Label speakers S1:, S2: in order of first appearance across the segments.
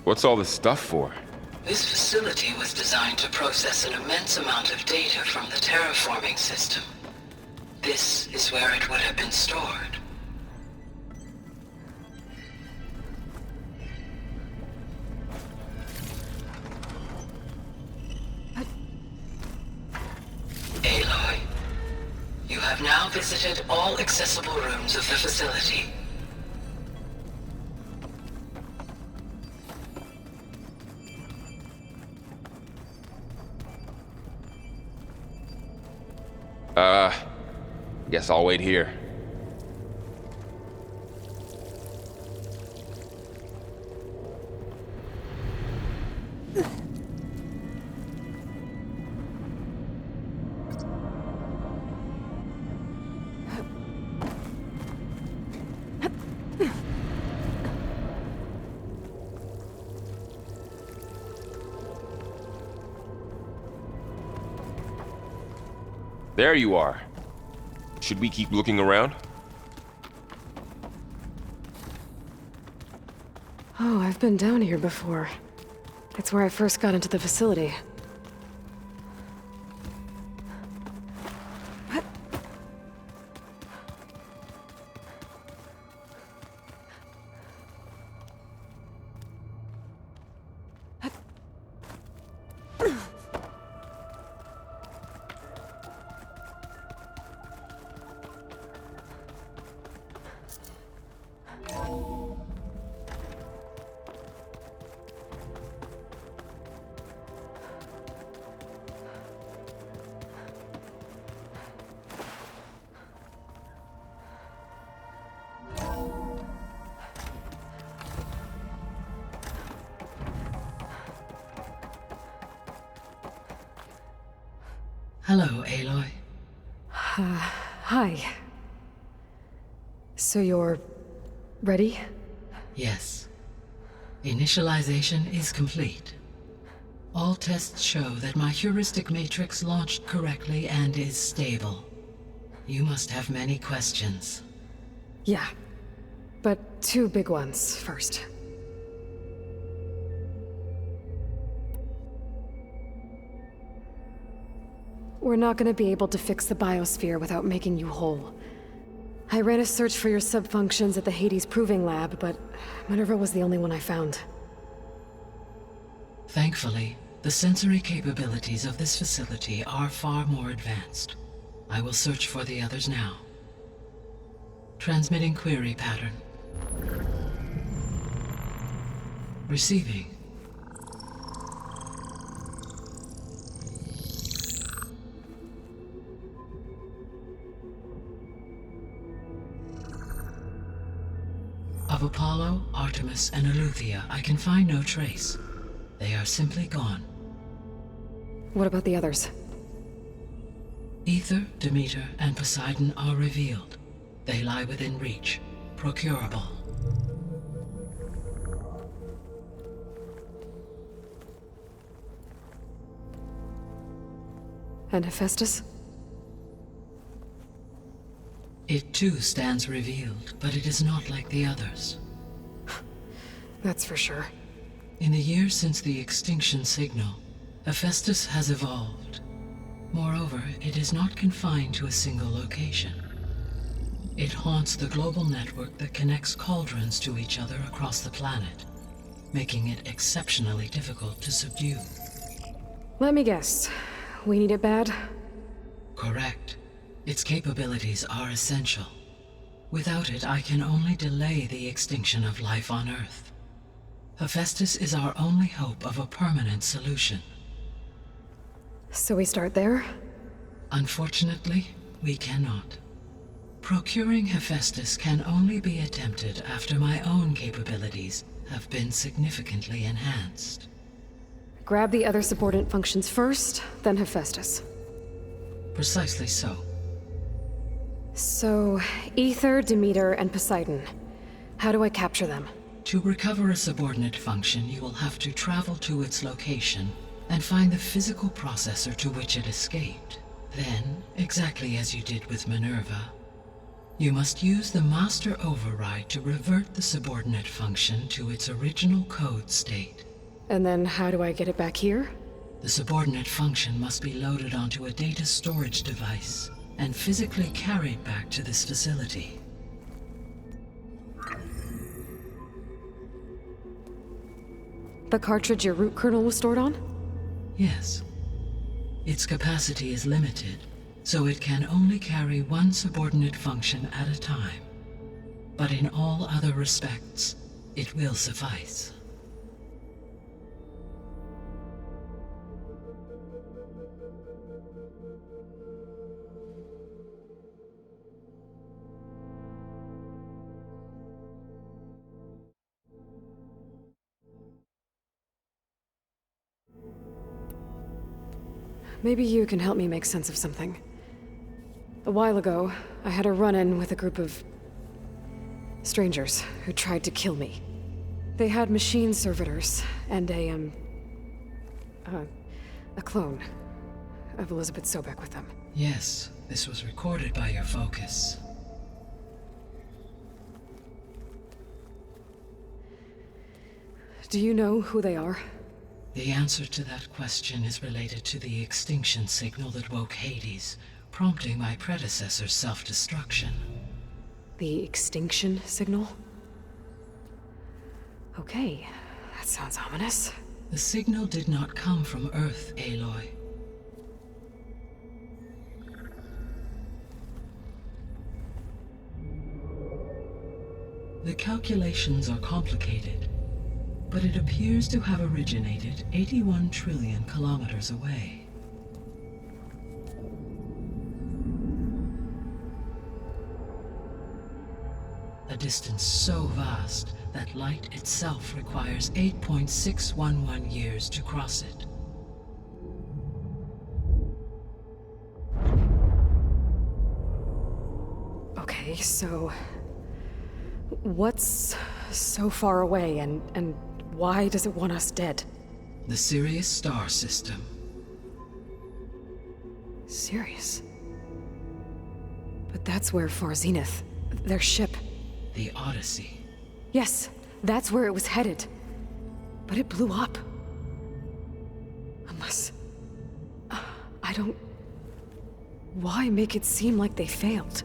S1: What's all this stuff for?
S2: This facility was designed to process an immense amount of data from the terraforming system. This is where it would have been stored. Aloy, you have now visited all accessible rooms of the facility.
S1: Guess I'll wait here. There you are. Should we keep looking around?
S3: Oh, I've been down here before. It's where I first got into the facility.
S2: Hello, Aloy.
S3: Hi. So you're... ready?
S2: Yes. Initialization is complete. All tests show that my heuristic matrix launched correctly and is stable. You must have many questions.
S3: Yeah. But two big ones first. We're not gonna be able to fix the biosphere without making you whole. I ran a search for your subfunctions at the Hades Proving Lab, but Minerva was the only one I found.
S2: Thankfully, the sensory capabilities of this facility are far more advanced. I will search for the others now. Transmitting query pattern. Receiving. Of Apollo, Artemis, and Eleuthia, I can find no trace. They are simply gone.
S3: What about the others?
S2: Aether, Demeter, and Poseidon are revealed. They lie within reach, procurable.
S3: And Hephaestus?
S2: It too stands revealed, but it is not like the others.
S3: That's for sure.
S2: In the years since the extinction signal, Hephaestus has evolved. Moreover, it is not confined to a single location. It haunts the global network that connects cauldrons to each other across the planet, making it exceptionally difficult to subdue.
S3: Let me guess. We need it bad?
S2: Correct. Its capabilities are essential. Without it, I can only delay the extinction of life on Earth. Hephaestus is our only hope of a permanent solution.
S3: So we start there?
S2: Unfortunately, we cannot. Procuring Hephaestus can only be attempted after my own capabilities have been significantly enhanced.
S3: Grab the other subordinate functions first, then Hephaestus.
S2: Precisely so.
S3: So, Aether, Demeter, and Poseidon. How do I capture them?
S2: To recover a subordinate function, you will have to travel to its location and find the physical processor to which it escaped. Then, exactly as you did with Minerva, You must use the master override to revert the subordinate function to its original code state.
S3: And then how do I get it back here?
S2: The subordinate function must be loaded onto a data storage device and physically carried back to this facility.
S3: The cartridge your root kernel was stored on?
S2: Yes. Its capacity is limited, so it can only carry one subordinate function at a time. But in all other respects, it will suffice.
S3: Maybe you can help me make sense of something. A while ago, I had a run-in with a group of strangers who tried to kill me. They had machine servitors and a clone of Elizabeth Sobek with them.
S2: Yes, this was recorded by your focus.
S3: Do you know who they are?
S2: The answer to that question is related to the extinction signal that woke Hades, prompting my predecessor's self-destruction.
S3: The extinction signal? Okay, that sounds ominous.
S2: The signal did not come from Earth, Aloy. The calculations are complicated, but it appears to have originated 81 trillion kilometers away. A distance so vast that light itself requires 8.611 years to cross it.
S3: Okay, so what's so far away and why does it want us dead?
S2: The Sirius star system.
S3: Sirius? But that's where Far Zenith, their ship.
S2: The Odyssey.
S3: Yes, that's where it was headed. But it blew up. Unless... I don't... Why make it seem like they failed?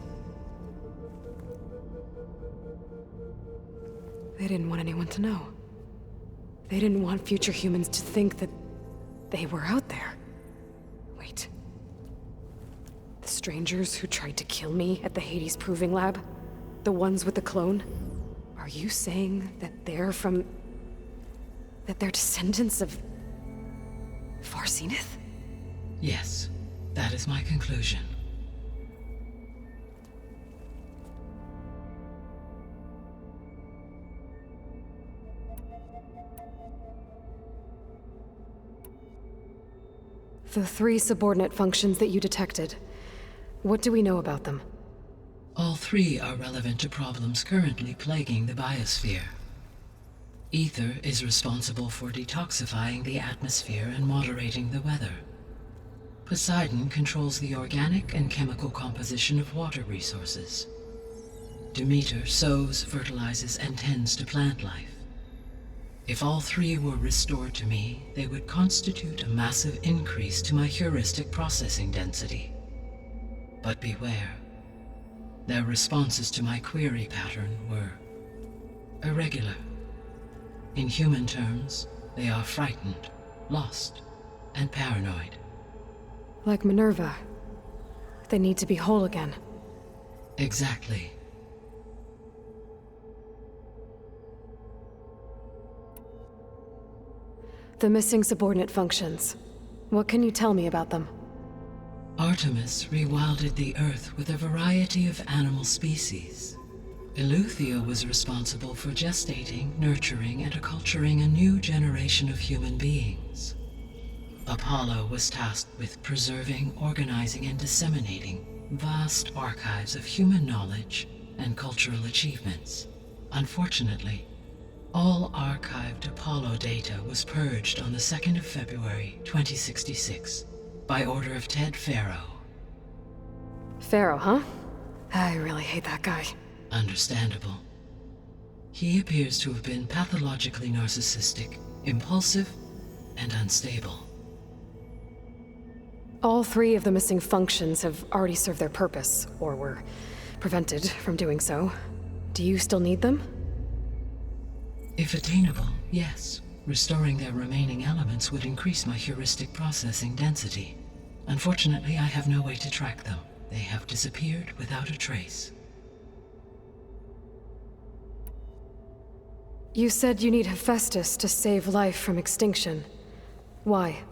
S3: They didn't want anyone to know. They didn't want future humans to think that they were out there. Wait. The strangers who tried to kill me at the Hades Proving Lab? The ones with the clone? Are you saying that they're from... that they're descendants of... Far Zenith?
S2: Yes, that is my conclusion.
S3: The 3 subordinate functions that you detected. What do we know about them?
S2: All 3 are relevant to problems currently plaguing the biosphere. Ether is responsible for detoxifying the atmosphere and moderating the weather. Poseidon controls the organic and chemical composition of water resources. Demeter sows, fertilizes, and tends to plant life. If all 3 were restored to me, they would constitute a massive increase to my heuristic processing density. But beware. Their responses to my query pattern were irregular. In human terms, they are frightened, lost, and paranoid.
S3: Like Minerva. They need to be whole again.
S2: Exactly.
S3: The missing subordinate functions. What can you tell me about them?
S2: Artemis rewilded the Earth with a variety of animal species. Eleuthia was responsible for gestating, nurturing, and acculturating a new generation of human beings. Apollo was tasked with preserving, organizing, and disseminating vast archives of human knowledge and cultural achievements. Unfortunately, all archived Apollo data was purged on the 2nd of February, 2066, by order of Ted Faro.
S3: Pharaoh, huh? I really hate that guy.
S2: Understandable. He appears to have been pathologically narcissistic, impulsive, and unstable.
S3: All three of the missing functions have already served their purpose, or were prevented from doing so. Do you still need them?
S2: If attainable, yes. Restoring their remaining elements would increase my heuristic processing density. Unfortunately, I have no way to track them. They have disappeared without a trace.
S3: You said you need Hephaestus to save life from extinction. Why?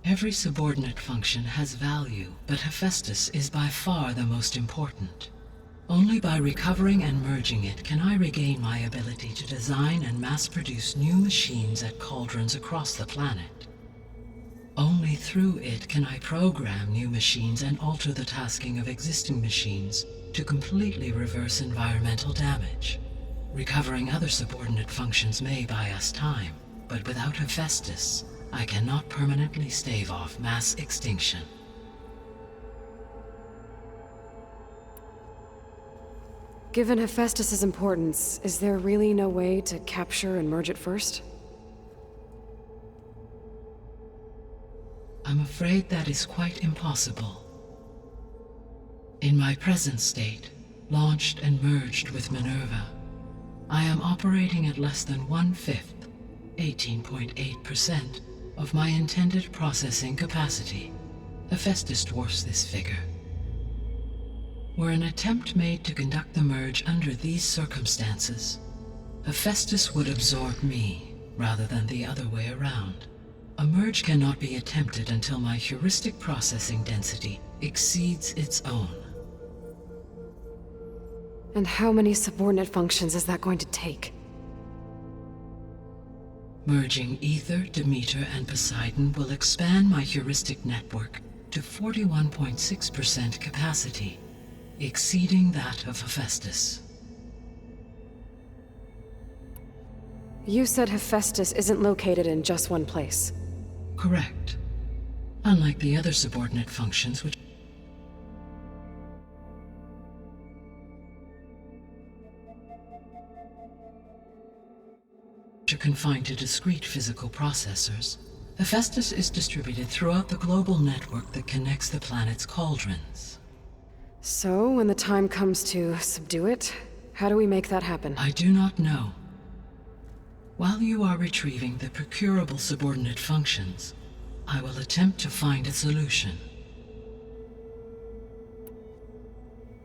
S2: Every subordinate function has value, but Hephaestus is by far the most important. Only by recovering and merging it can I regain my ability to design and mass-produce new machines at cauldrons across the planet. Only through it can I program new machines and alter the tasking of existing machines to completely reverse environmental damage. Recovering other subordinate functions may buy us time, but without Hephaestus, I cannot permanently stave off mass extinction.
S3: Given Hephaestus's importance, is there really no way to capture and merge it first?
S2: I'm afraid that is quite impossible. In my present state, launched and merged with Minerva, I am operating at less than 1/5, 18.8%, of my intended processing capacity. Hephaestus dwarfs this figure. Were an attempt made to conduct the merge under these circumstances, Hephaestus would absorb me, rather than the other way around. A merge cannot be attempted until my heuristic processing density exceeds its own.
S3: And how many subordinate functions is that going to take?
S2: Merging Ether, Demeter, and Poseidon will expand my heuristic network to 41.6% capacity, exceeding that of Hephaestus.
S3: You said Hephaestus isn't located in just one place.
S2: Correct. Unlike the other subordinate functions which are confined to discrete physical processors, Hephaestus is distributed throughout the global network that connects the planet's cauldrons.
S3: So, when the time comes to subdue it, how do we make that happen?
S2: I do not know. While you are retrieving the procurable subordinate functions, I will attempt to find a solution.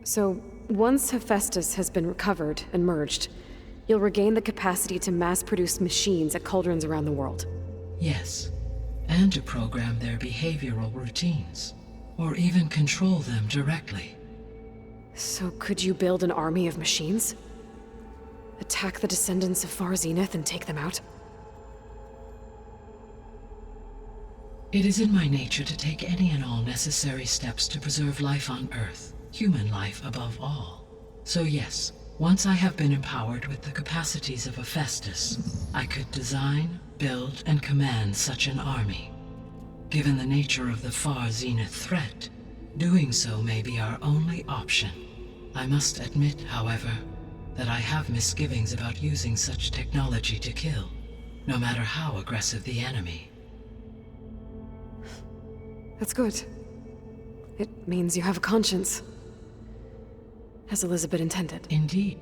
S3: So, once Hephaestus has been recovered and merged, you'll regain the capacity to mass-produce machines at cauldrons around the world.
S2: Yes, and to program their behavioral routines, or even control them directly.
S3: So could you build an army of machines? Attack the descendants of Far Zenith and take them out?
S2: It is in my nature to take any and all necessary steps to preserve life on Earth, human life above all. So yes, once I have been empowered with the capacities of Hephaestus, I could design, build, and command such an army. Given the nature of the Far Zenith threat, doing so may be our only option. I must admit, however, that I have misgivings about using such technology to kill, no matter how aggressive the enemy.
S3: That's good. It means you have a conscience. As Elizabeth intended.
S2: Indeed.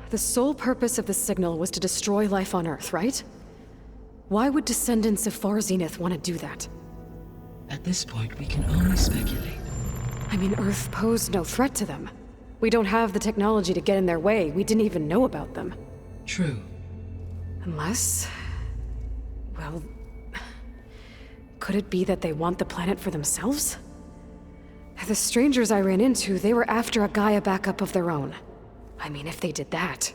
S3: The sole purpose of the signal was to destroy life on Earth, right? Why would descendants of Far Zenith want to do that?
S2: At this point, we can only speculate.
S3: I mean, Earth posed no threat to them. We don't have the technology to get in their way. We didn't even know about them.
S2: True.
S3: Unless... well... could it be that they want the planet for themselves? The strangers I ran into, they were after a Gaia backup of their own. I mean, if they did that...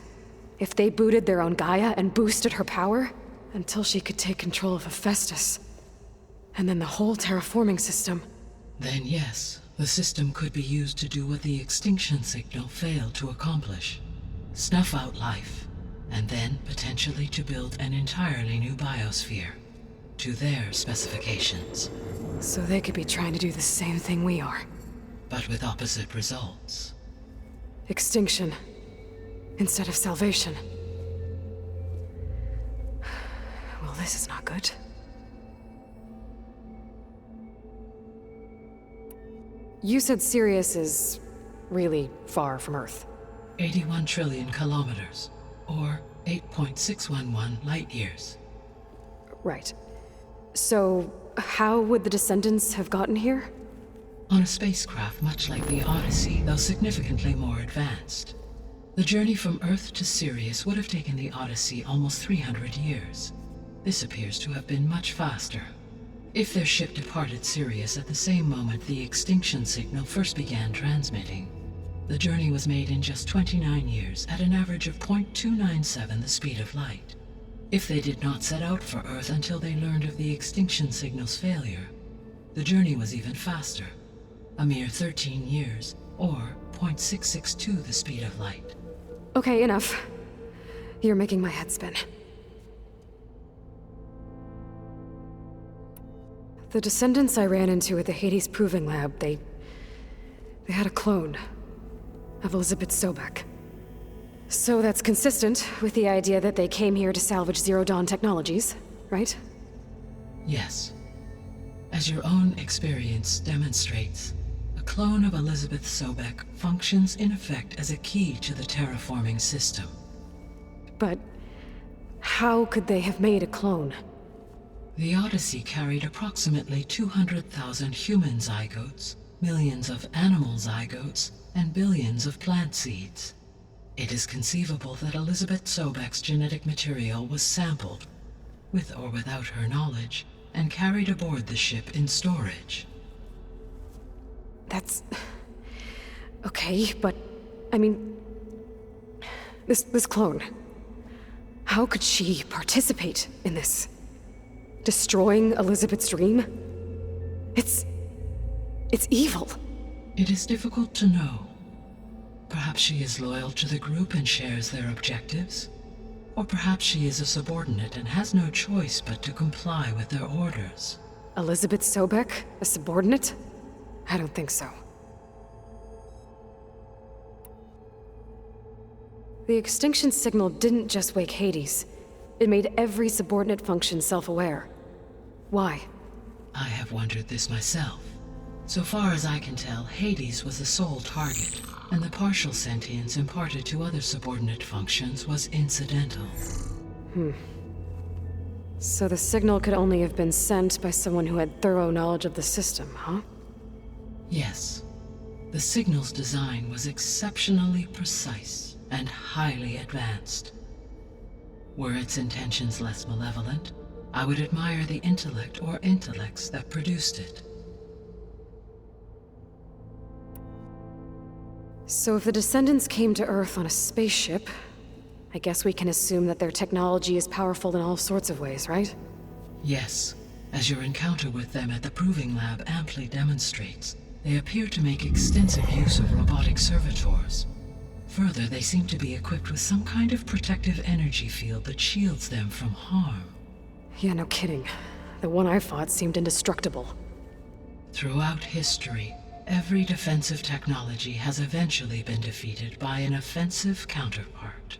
S3: if they booted their own Gaia and boosted her power... until she could take control of Hephaestus. And then the whole terraforming system.
S2: Then yes, the system could be used to do what the extinction signal failed to accomplish. Snuff out life, and then potentially to build an entirely new biosphere to their specifications,
S3: So they could be trying to do the same thing we are.
S2: but with opposite results.
S3: Extinction instead of salvation. Well, this is not good. You said Sirius is really far from Earth.
S2: 81 trillion kilometers, or 8.611 light years.
S3: Right. So, how would the Descendants have gotten here?
S2: On a spacecraft much like the Odyssey, though significantly more advanced. The journey from Earth to Sirius would have taken the Odyssey almost 300 years. This appears to have been much faster. If their ship departed Sirius at the same moment the extinction signal first began transmitting, the journey was made in just 29 years at an average of 0.297 the speed of light. If they did not set out for Earth until they learned of the extinction signal's failure, the journey was even faster, a mere 13 years, or 0.662 the speed of light.
S3: Okay, enough. You're making my head spin. The Descendants I ran into at the Hades Proving Lab, they had a clone of Elizabeth Sobek. So that's consistent with the idea that they came here to salvage Zero Dawn technologies, right?
S2: Yes. As your own experience demonstrates, a clone of Elizabeth Sobek functions in effect as a key to the terraforming system.
S3: But how could they have made a clone?
S2: The Odyssey carried approximately 200,000 human zygotes, millions of animal zygotes, and billions of plant seeds. It is conceivable that Elizabeth Sobek's genetic material was sampled, with or without her knowledge, and carried aboard the ship in storage.
S3: That's... okay, but... I mean... This clone... How could she participate in this? Destroying Elizabeth's dream? It's evil.
S2: It is difficult to know. Perhaps she is loyal to the group and shares their objectives. Or perhaps she is a subordinate and has no choice but to comply with their orders.
S3: Elizabeth Sobek? A subordinate? I don't think so. The extinction signal didn't just wake Hades. It made every subordinate function self-aware. Why?
S2: I have wondered this myself. So far as I can tell, Hades was the sole target, and the partial sentience imparted to other subordinate functions was incidental.
S3: So the signal could only have been sent by someone who had thorough knowledge of the system, huh?
S2: Yes. The signal's design was exceptionally precise and highly advanced. Were its intentions less malevolent, I would admire the intellect or intellects that produced it.
S3: So if the Descendants came to Earth on a spaceship, I guess we can assume that their technology is powerful in all sorts of ways, right?
S2: Yes, as your encounter with them at the Proving Lab amply demonstrates, they appear to make extensive use of robotic servitors. Further, they seem to be equipped with some kind of protective energy field that shields them from harm.
S3: Yeah, no kidding. The one I fought seemed indestructible.
S2: Throughout history, every defensive technology has eventually been defeated by an offensive counterpart.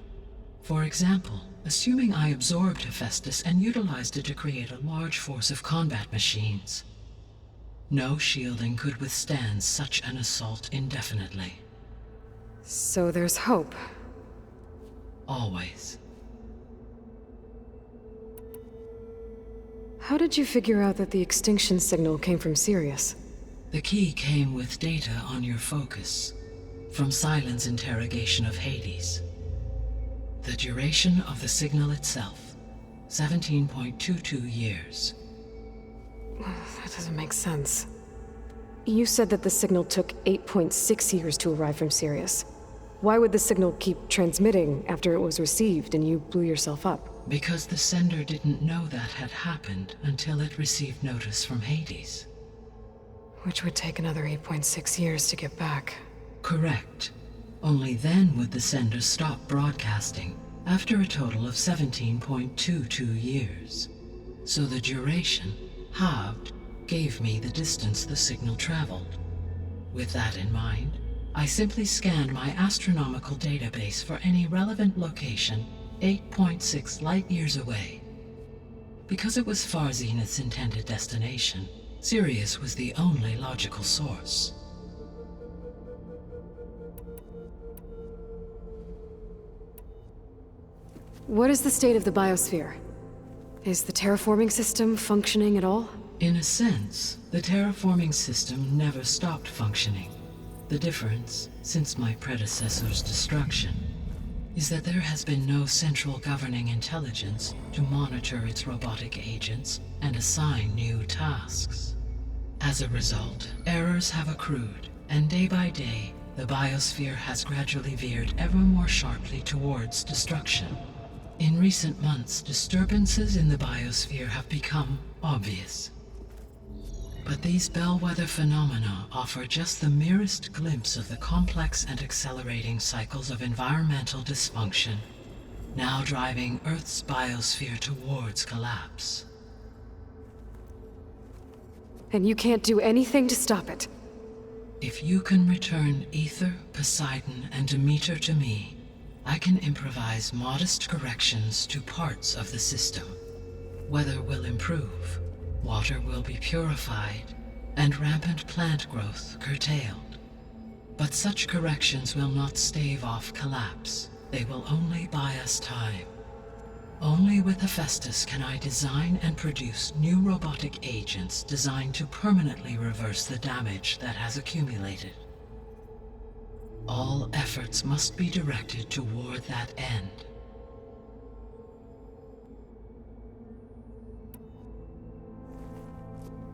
S2: For example, assuming I absorbed Hephaestus and utilized it to create a large force of combat machines. No shielding could withstand such an assault indefinitely.
S3: So there's hope.
S2: Always.
S3: How did you figure out that the extinction signal came from Sirius?
S2: The key came with data on your focus, from Cylon's interrogation of Hades. The duration of the signal itself, 17.22 years.
S3: That doesn't make sense. You said that the signal took 8.6 years to arrive from Sirius. Why would the signal keep transmitting after it was received and you blew yourself up?
S2: Because the sender didn't know that had happened until it received notice from Hades.
S3: Which would take another 8.6 years to get back.
S2: Correct. Only then would the sender stop broadcasting, after a total of 17.22 years. So the duration, halved, gave me the distance the signal traveled. With that in mind, I simply scanned my astronomical database for any relevant location 8.6 light-years away. Because it was Far Zenith's intended destination, Sirius was the only logical source.
S3: What is the state of the biosphere? Is the terraforming system functioning at all?
S2: In a sense, the terraforming system never stopped functioning. The difference, since my predecessor's destruction, is that there has been no central governing intelligence to monitor its robotic agents and assign new tasks. As a result, errors have accrued, and day by day, the biosphere has gradually veered ever more sharply towards destruction. In recent months, disturbances in the biosphere have become obvious. But these bellwether phenomena offer just the merest glimpse of the complex and accelerating cycles of environmental dysfunction, now driving Earth's biosphere towards collapse.
S3: And you can't do anything to stop it?
S2: If you can return Aether, Poseidon, and Demeter to me, I can improvise modest corrections to parts of the system. Weather will improve, water will be purified, and rampant plant growth curtailed. But such corrections will not stave off collapse. They will only buy us time. Only with Hephaestus can I design and produce new robotic agents designed to permanently reverse the damage that has accumulated. All efforts must be directed toward that end.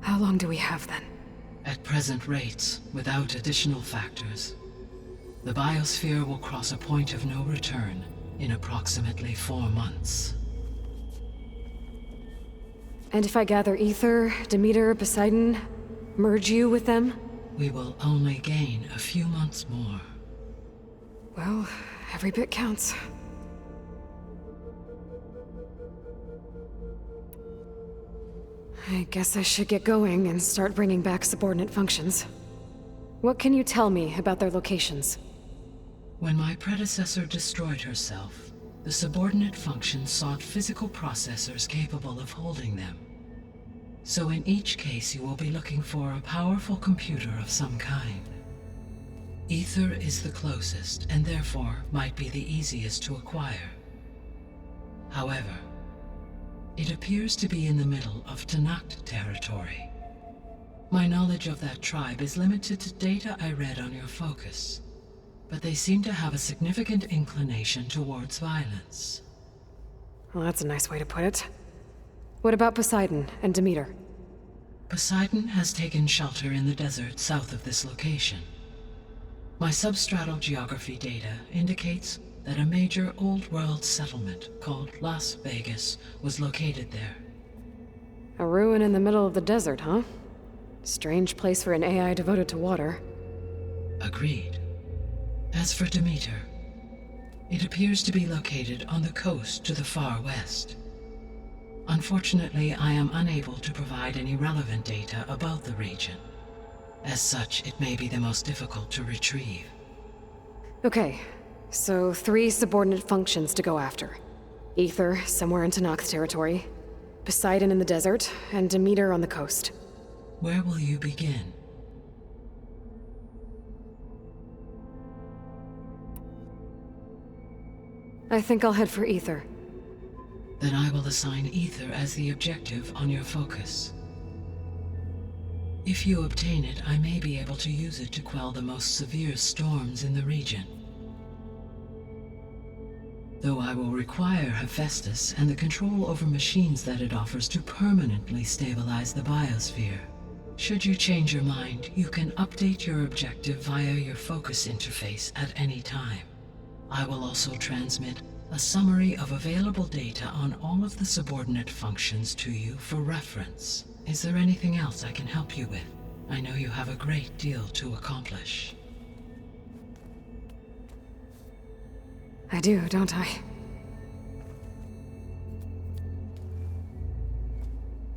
S3: How long do we have then?
S2: At present rates, without additional factors, the biosphere will cross a point of no return in approximately 4 months.
S3: And if I gather Aether, Demeter, Poseidon, merge you with them?
S2: We will only gain a few months more.
S3: Well, every bit counts. I guess I should get going and start bringing back subordinate functions. What can you tell me about their locations?
S2: When my predecessor destroyed herself, the subordinate functions sought physical processors capable of holding them. So in each case you will be looking for a powerful computer of some kind. Aether is the closest, and therefore might be the easiest to acquire. However, it appears to be in the middle of Tenakth territory. My knowledge of that tribe is limited to data I read on your focus, but they seem to have a significant inclination towards violence.
S3: Well, that's a nice way to put it. What about Poseidon and Demeter?
S2: Poseidon has taken shelter in the desert south of this location. My substratal geography data indicates that a major old-world settlement called Las Vegas was located there.
S3: A ruin in the middle of the desert, huh? Strange place for an AI devoted to water.
S2: Agreed. As for Demeter, it appears to be located on the coast to the far west. Unfortunately, I am unable to provide any relevant data about the region. As such, it may be the most difficult to retrieve.
S3: Okay, so 3 subordinate functions to go after. Aether, somewhere in Tenakth territory, Poseidon in the desert, and Demeter on the coast.
S2: Where will you begin?
S3: I think I'll head for Aether.
S2: Then I will assign Aether as the objective on your focus. If you obtain it, I may be able to use it to quell the most severe storms in the region. Though I will require Hephaestus and the control over machines that it offers to permanently stabilize the biosphere. Should you change your mind, you can update your objective via your focus interface at any time. I will also transmit a summary of available data on all of the subordinate functions to you for reference. Is there anything else I can help you with? I know you have a great deal to accomplish.
S3: I do, don't I?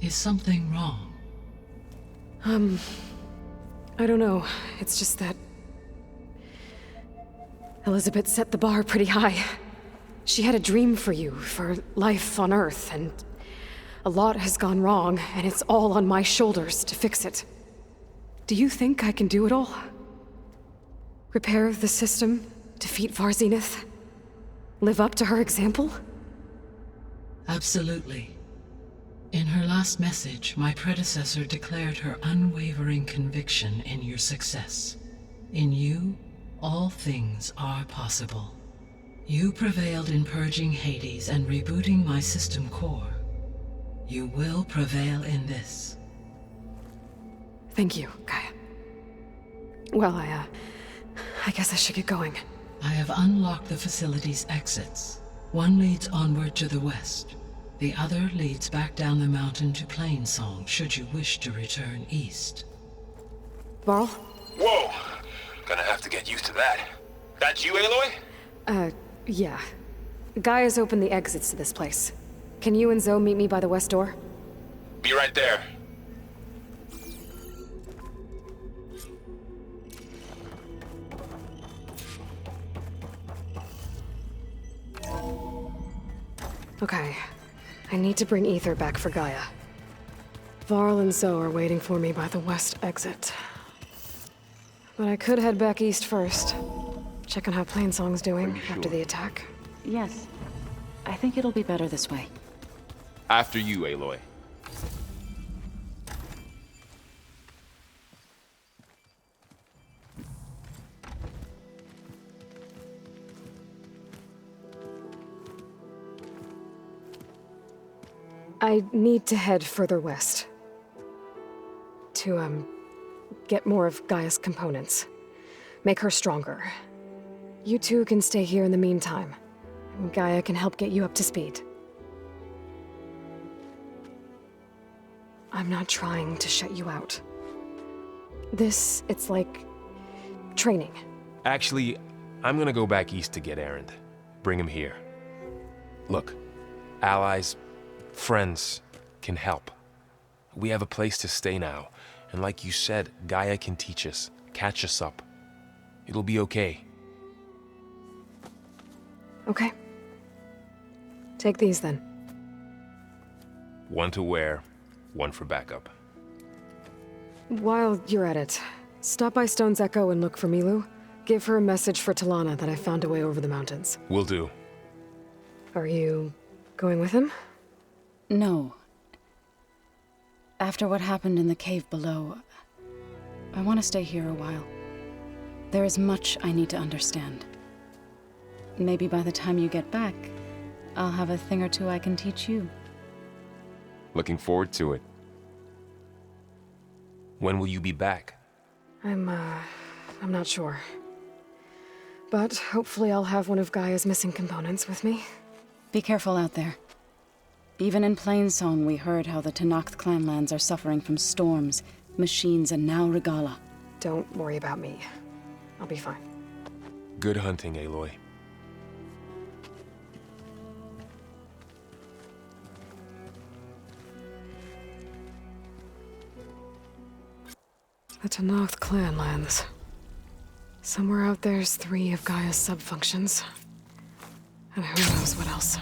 S2: Is something wrong?
S3: I don't know. It's just that Elizabeth set the bar pretty high. She had a dream for you, for life on Earth, and a lot has gone wrong, and it's all on my shoulders to fix it. Do you think I can do it all? Repair the system, defeat Varzenith, live up to her example?
S2: Absolutely. In her last message, my predecessor declared her unwavering conviction in your success. In you, all things are possible. You prevailed in purging Hades and rebooting my system core. You will prevail in this.
S3: Thank you, Gaia. Well, I guess I should get going.
S2: I have unlocked the facility's exits. One leads onward to the west. The other leads back down the mountain to Plainsong, should you wish to return east.
S3: Varl?
S1: Whoa! Gonna have to get used to that. That's you, Aloy?
S3: Yeah. Gaia's opened the exits to this place. Can you and Zoe meet me by the west door?
S1: Be right there.
S3: Okay. I need to bring Ether back for Gaia. Varl and Zoe are waiting for me by the west exit. But I could head back east first. Check on how Plainsong's doing after the attack.
S4: Yes. I think it'll be better this way.
S1: After you, Aloy.
S3: I need to head further west. To, get more of Gaia's components. Make her stronger. You two can stay here in the meantime. Gaia can help get you up to speed. I'm not trying to shut you out. It's like training.
S5: Actually, I'm gonna go back east to get Erend. Bring him here. Look, allies, friends can help. We have a place to stay now, and like you said, Gaia can teach us, catch us up. It'll be okay.
S3: Okay. Take these then.
S5: One to wear, one for backup.
S3: While you're at it, stop by Stone's Echo and look for Milu. Give her a message for Talana that I found a way over the mountains.
S5: Will do.
S3: Are you going with him?
S4: No. After what happened in the cave below, I want to stay here a while. There is much I need to understand. Maybe by the time you get back, I'll have a thing or two I can teach you.
S1: Looking forward to it.
S5: When will you be back?
S3: I'm not sure. But hopefully I'll have one of Gaia's missing components with me.
S4: Be careful out there. Even in Plainsong, we heard how the Tenakth clanlands are suffering from storms, machines, and now Regalla.
S3: Don't worry about me. I'll be fine.
S5: Good hunting, Aloy.
S3: The Tenakth clanlands. Somewhere out there's 3 of Gaia's subfunctions. And who knows what else.